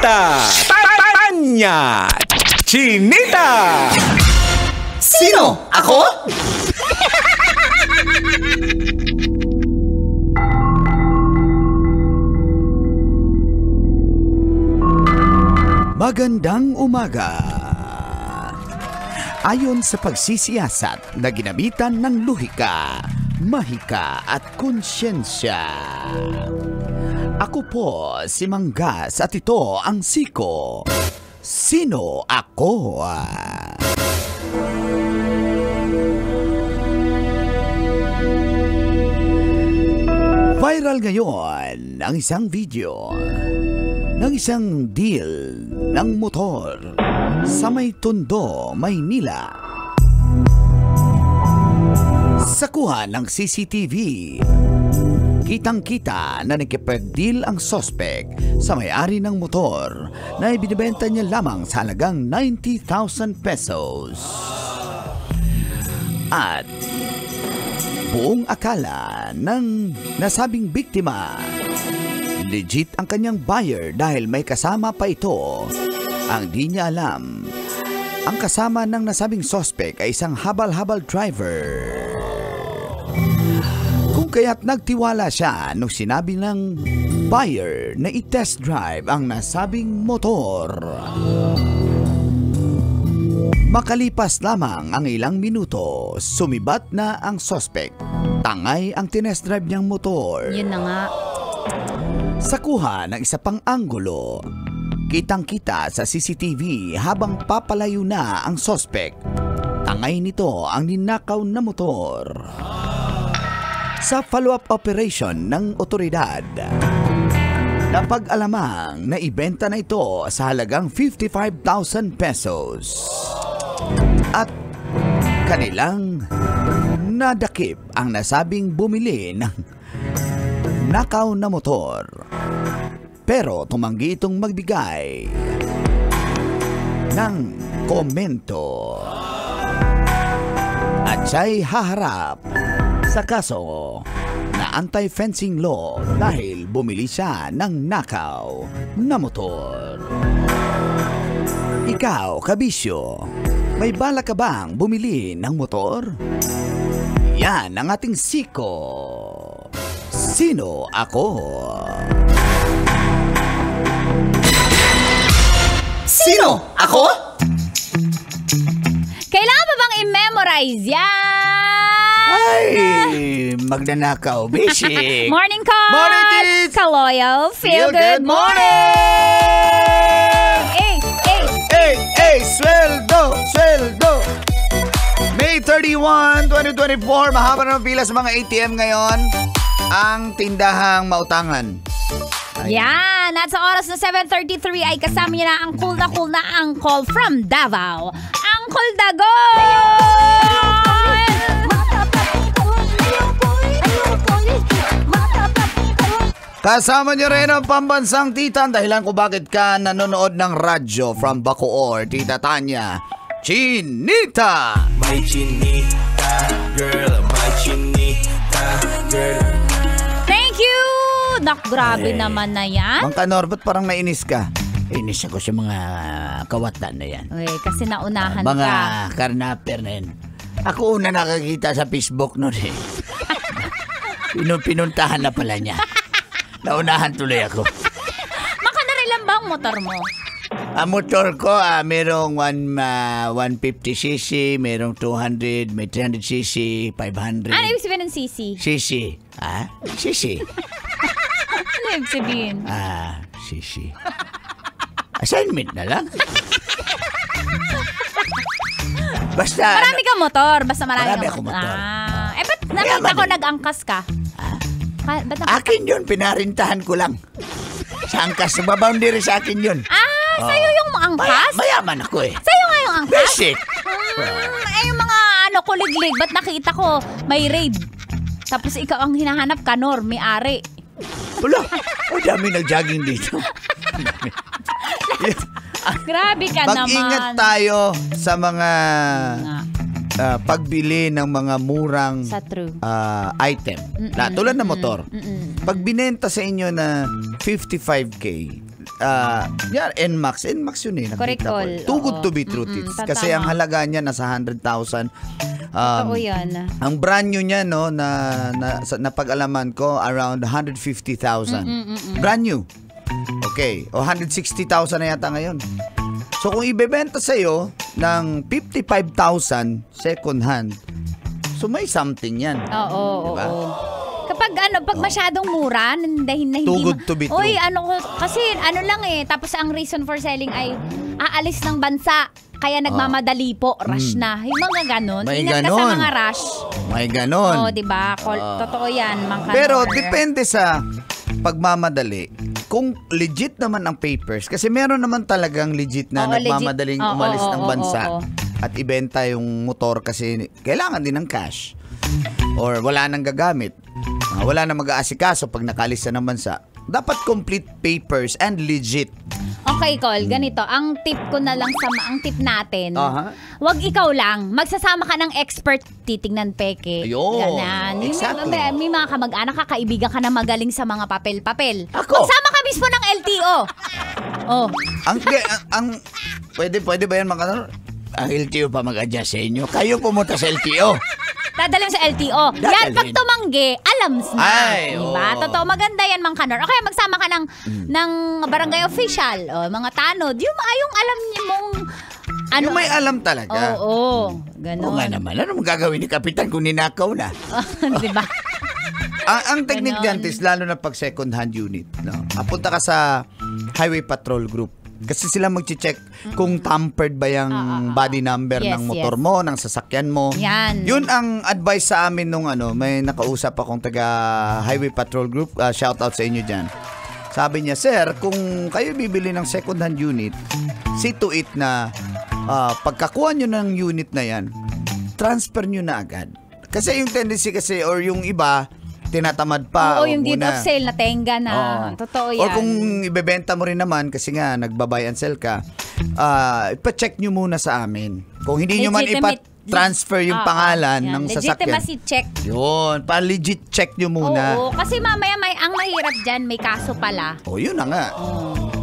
Tita Tanya Chinita. Sino? Ako? Magandang umaga. Ayon sa pagsisiyasat na ginamitan ng luhika, mahika at konsyensya. Ako po si Manggas at ito ang Siko. Sino ako? Viral ngayon ang isang video ng isang deal ng motor sa may Tondo, Maynila. Sa kuha ng CCTV, kitang-kita na nakipag-deal ang suspect sa may-ari ng motor na ibinibenta niya lamang sa halagang 90,000 pesos. At buong akala ng nasabing biktima, legit ang kanyang buyer dahil may kasama pa ito. Ang di niya alam, ang kasama ng nasabing suspect ay isang habal-habal driver. Kung kaya't nagtiwala siya nung sinabi ng buyer na i-test drive ang nasabing motor. Makalipas lamang ang ilang minuto, sumibat na ang suspect. Tangay ang tinest drive niyang motor. Yun na nga. Sa kuha ng isa pang anggulo, kitang-kita sa CCTV habang papalayo na ang suspect. Tangay nito ang ninakaw na motor. Sa follow-up operation ng otoridad, napag-alamang na ibenta na ito sa halagang 55,000 pesos. At kanilang nadakip ang nasabing bumili ng nakaw na motor. Pero tumanggi itong magbigay ng komento. At siya'y haharap sa kaso na anti-fencing law dahil bumili siya ng nakaw na motor. Ikaw, kabisyo, may bala ka bang bumili ng motor? Yan ang ating Siko. Sino ako? Sino? Ako? Kailangan pa bang i-memorize yan? Ay, magnanakaw, basic. Morning call! Morning, Tis! Kaloyo, feel good morning! Hey, hey! Hey, sweldo, sweldo! May 31, 2024, mahaba na ng pila sa mga ATM ngayon. Ang tindahang mautangan. Yan! At sa oras na 7:33 ay kasama niya na ang cool na uncle from Davao, Uncle Dagoy! Kasama niyo rin ang pambansang tita, dahilan kung bakit ka nanonood ng radyo from Bacoor, Tita Tanya Chinita! My chinita, girl, my chinita, girl. Thank you! Nak, grabe naman na yan. Mang Kanor, ba't parang nainis ka? Inis ako sa mga kawatan na yan. Uy, kasi naunahan Mga ka. karnaper na yan. Ako una nakakita sa Facebook noon eh. Pinuntahan na pala niya. Naunahan tuloy ako. Makanari lang ba ang motor mo? Ang motor ko, merong 150cc, merong 200, may 300cc, 500. Ano ibig sabihin ng CC? cc. Cc. Ano ibig sabihin? Cc. Assignment na lang. Basta... Marami kang motor. Basta marami Marami kang akong motor. Ba't nakita ko nag-angkas ka? Akin yun, pinarintahan ko lang. Sa angkas, boundary sa akin yun. Sa'yo yung angkas? Mayaman ako eh. Sa'yo nga yung angkas? Basic. Yung mga kuliglig, ba't nakita ko may raid? Tapos ikaw ang hinahanap, Kanor, may-ari. Wala, dami nag-jogging dito. Grabe ka naman. Mag-ingat tayo sa mga pagbili ng mga murang item. Tulad ng motor. Pag binenta sa inyo na 55K, yan, NMAX yun eh. Correct nakita ko. all, Too good oo. to be true, Tits. Tama. Kasi ang halaga niya nasa 100,000. Oo yan. Ang brand new niya, no, na pag-alaman ko, around 150,000. Brand new. Okay. O 160,000 na yata ngayon. So kung ibebenta sa'yo ng 55,000 second hand, so may something yan. Oo, Diba? oo. Kapag pag masyadong mura, dahil na hindi Too good to be true. Uy, kasi lang tapos ang reason for selling ay aalis ng bansa. Kaya nagmamadali po, rush na. Yung mga ganon. May Ingat ka sa ganon. mga rush. May ganon. Oo, diba? Totoo yan, Mang Kanor. Pero depende sa pagmamadali. Kung legit naman ang papers, kasi meron naman talagang legit na Oo, nagmamadaling legit. Oo, umalis oo, ng oo, bansa oo. at ibenta yung motor kasi kailangan din ng cash. Or wala nang gagamit. Wala nang mag-aasikaso pag nakalis na ng bansa. Dapat complete papers and legit. Okay, Col, ganito. Ang tip ko na lang ang tip natin. Aha. Wag ikaw lang. Magsasama ka ng expert, titingnan peke. Ayun. Ganan. Exactly. May mga kamag-anak, kaibigan ka na magaling sa mga papel-papel. Ako? Magsama ka mismo ng LTO. Oh. Ang pwede ba yan mga ang LTO pa mag-adjust sa inyo? Kayo pumunta sa LTO. Dadalhin sa LTO. Yan, pag tumanggi, alams na. Ay, diba? oo. Totoo, maganda yan, Mang Kanor. O kaya magsama ka ng barangay official, o mga tanod. Yung alam niyo mong Yung may alam talaga. Oo, ganun. Oo nga naman. Ano magagawin ni Kapitan kung ninakaw na? Diba? ang technique Ganon. dyan is lalo na pag second hand unit. No? Apunta ka sa Highway Patrol Group. Kasi sila mag-check kung tampered ba yung body number Yes, ng motor yes. mo, ng sasakyan mo. Yan. Yun ang advice sa amin nung may nakausap akong taga Highway Patrol Group. Shout out sa inyo dyan. Sabi niya, sir, kung kayo bibili ng second hand unit, see to it na pagkakuha nyo ng unit na yan, transfer nyo na agad. Kasi yung tendency kasi or yung iba, tinatamad pa. Oo, yung deed muna. of sale na tenga na. Totoo yan. O kung ibebenta mo rin naman, kasi nga nagbabuy and sell ka, ipa-check nyo muna sa amin. Kung hindi nyo man ipa-transfer yung pangalan ng sasakyan. Legitimacy check. Yun, pa-legit check nyo muna. Oo, kasi mamaya ang mahirap dyan, may kaso pala. O yun na nga.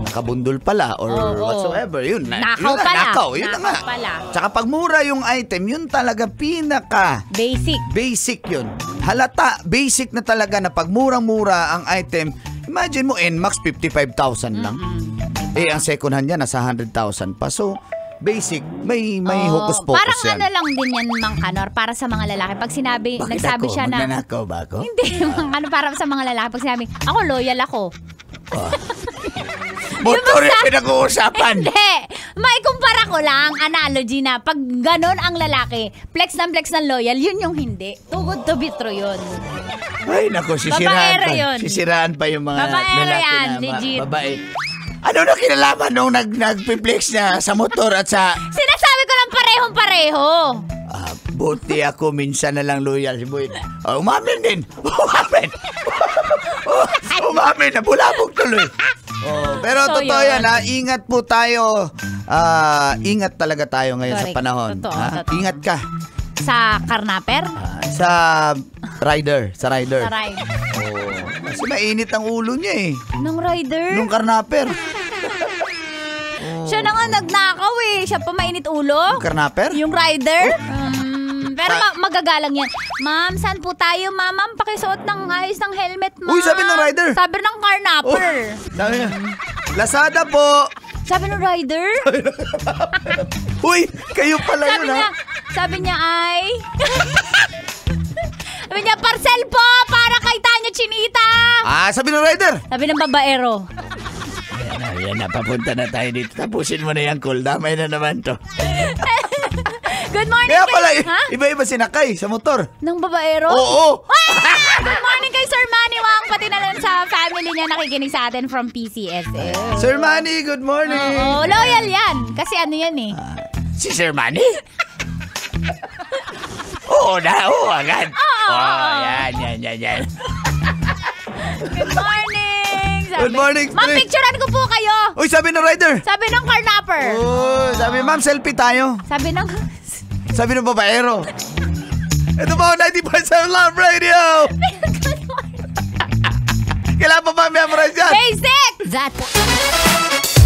Nakabundol pala or whatsoever. Yun na. Nakaw Yun na, pala. nakaw. Yun na nga. Nakaw pala. Tsaka pag mura yung item, yun talaga pinaka Basic. yun. Halata, basic na talaga na pag murang-mura ang item, imagine mo NMAX 55,000 lang. Ang second hand niya nasa 100,000 pa. So, basic, may hocus-pocus Parang yan. lang din yan, Mang Kanor, para sa mga lalaki. Pag nagsabi siya na... Magnanakaw ba ako? Hindi, para sa mga lalaki. Pag sinabi, ako loyal ako. Motor yung pinag-uusapan. Hindi. Maikumpara ko lang, analogy na, pag ganon ang lalaki, flex ng loyal, yun yung hindi. Too good to be true yun. Ay, naku, sisiraan Babaero pa. yun. Sisiraan pa yung mga Babaero lalaki yan, na legit. babae. Ano na kinalaman nung nag-flex niya sa motor at sa... Sinasabi ko lang parehong-pareho. Buti ako minsan na lang loyal si Boy. Umamin din. Umamin na bulabog tuloy. Pero So, totoo yun. yan ha. Ingat po tayo. Ingat talaga tayo ngayon sa Correct. panahon. Totoo, Ha? totoo. Ingat ka. Sa karnaper? Sa rider. Sa rider. Sa ride. Kasi mainit ang ulo niya eh. Nung rider? Nung karnaper. Siya na nga nagnakaw eh. Siya pa mainit ulo. Nung karnaper? Yung rider? Pero magagalang yan. Ma'am, saan po tayo? Ma'am, pakisuot ng ayos ng helmet, ma'am. Uy, sabi ng rider. Sabi ng carnapper. Sabi niya, Lazada po. Sabi ng rider. Uy, kayo pala yun ha. Sabi niya ay... sabi niya, parcel po para kay Tanya Chinita. Sabi ng rider. Sabi ng babaero. Yan na, papunta na tayo dito. Tapusin mo na yung call. Damay na naman to. Good morning Kaya pala, kay... Ha? iba-iba sinakay sa motor. Ng babaero? Oo. Good morning kay Sir Manny Wang, pati na lang sa family niya nakikinig sa atin from PCSL. Sir Manny, good morning. Oo, loyal yan. Kasi ano yan eh. Si Sir Manny? Oo, agad. Yan. Good morning. Good morning, Ma'am, Tri. picturean ko po kayo. Uy, sabi ng rider. Sabi ng carnapper. Sabi, ma'am, selfie tayo. Sabi ng... Sabi ng babaero. Ito po, 90.7 Love Radio. Kailangan pa ba memorize yan? Basic! that.